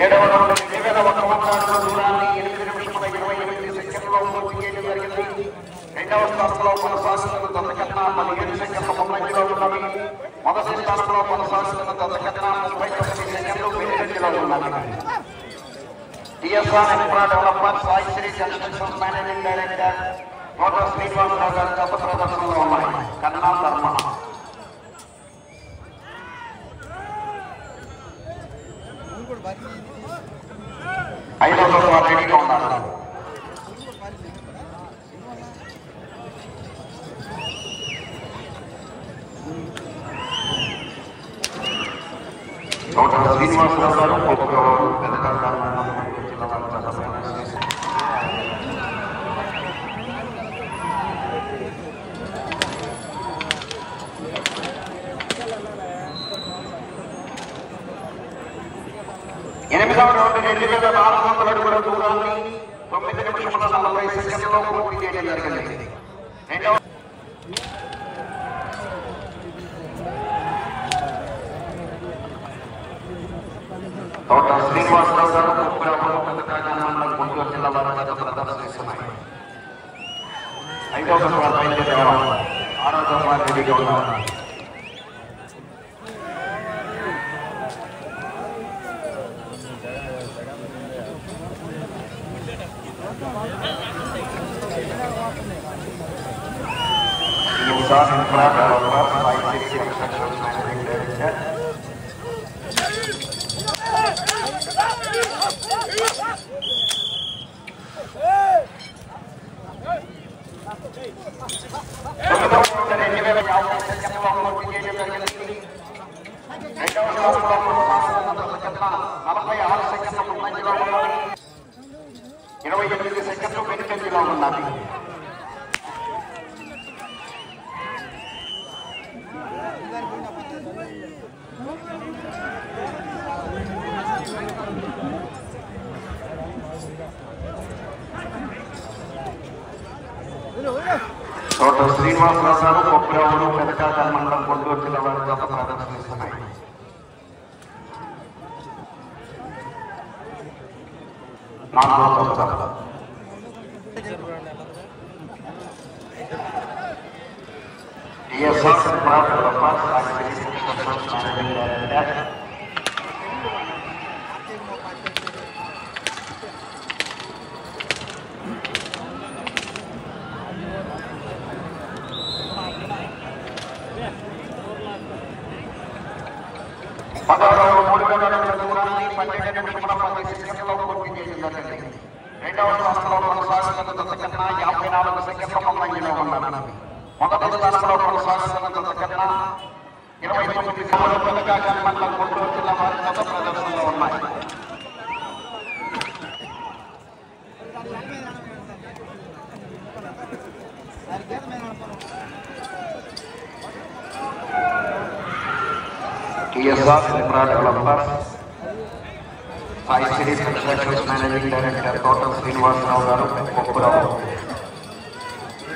7వ రౌండ్ 2001 దూరాన్ని 8 నిమిషముల 28 సెకండ్లలో పూర్తి చేయడం జరిగింది. రెండవ స్థానంలో కొనసాగుతున్న దత్తకన్నా 17 సెకండ్ల ముందంజలో ఉన్నవి. మొదటి స్థానంలో కొనసాగుతున్న దత్తకన్నా 39 సెకండ్లు వెనుకంజలో ఉన్నవి. TSR infra developers Saisri constructions managing director Kota Srinivasarao గారి గత ప్రదర్శనలో ఉన్నాయి. కన్నా ధర్మ 5వ వారు రెడీగా ఉన్నారు. శ్రీనివాసరావు గారు ఎనిమిదవ రౌండ్ 2400 అడుగుల దూరాన్ని 9 నిమిషముల 40 సెకండ్లలో పూర్తి చేయడం జరిగింది. రెండవ తోట శ్రీనివాసరావు గారు గుంటూరు జిల్లా వారి ప్రదర్శనిస్తున్నాయి. 5వ వారు బయలుదేరేవారు. 6వ వారు రెడీగా ఉన్నారు. తోట శ్రీనివాసరావు గారు కొప్పరావులు పెదకాకల్ మండలం గుంటూరు జిల్లా వారి గత ప్రదర్శనిస్తున్నాయి. 4వ తోట టిఎస్ఆర్ రెండవ స్థానంలో కొనసాగుతున్న దత్తకన్నా 54 సెకండ్ల ముందంజలో ఉన్నవి. మొదటి స్థానంలో కొనసాగుతున్న దత్తకన్నా 29 సెకండ్ల పెదకాకల్ మండలం గుంటూరు జిల్లా వారి గత ప్రదర్శనలో ఉన్నాయి. TSR infra developers Saisri constructions managing director Kota Srinivasarao గారు కొప్పరావు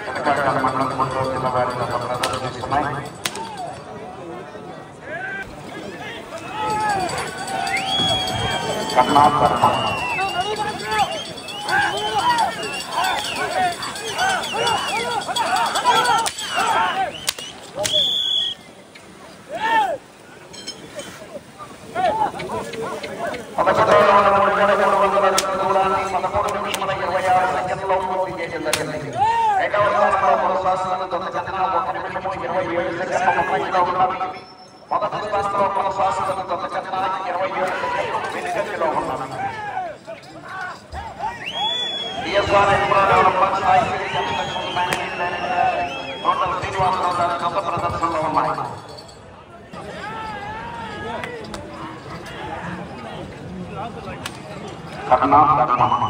పెదకాకల్ మండలం గుంటూరు జిల్లా వారి గత ప్రదర్శనిస్తున్నాయి. కన్నా ధర్మ 11 నిమిషముల 26 సెకండ్లలో పూర్తి చేయడం జరిగింది. రెండవ స్థానంలో కొనసాగుతున్న దత్తకన్నా 1 నిమిషము 27 సెకండ్ల ముందంజలో ఉన్నవి. మొదటి స్థానంలో కొనసాగుతున్న దత్తకన్నా 27 సెకండ్లు వెనుకంజలో ఉన్నవి. TSR infra developers Saisri constructions managing director Kota Srinivasarao గారి గత ప్రదర్శనలో ఉన్నాయి. కన్నా ధర్మ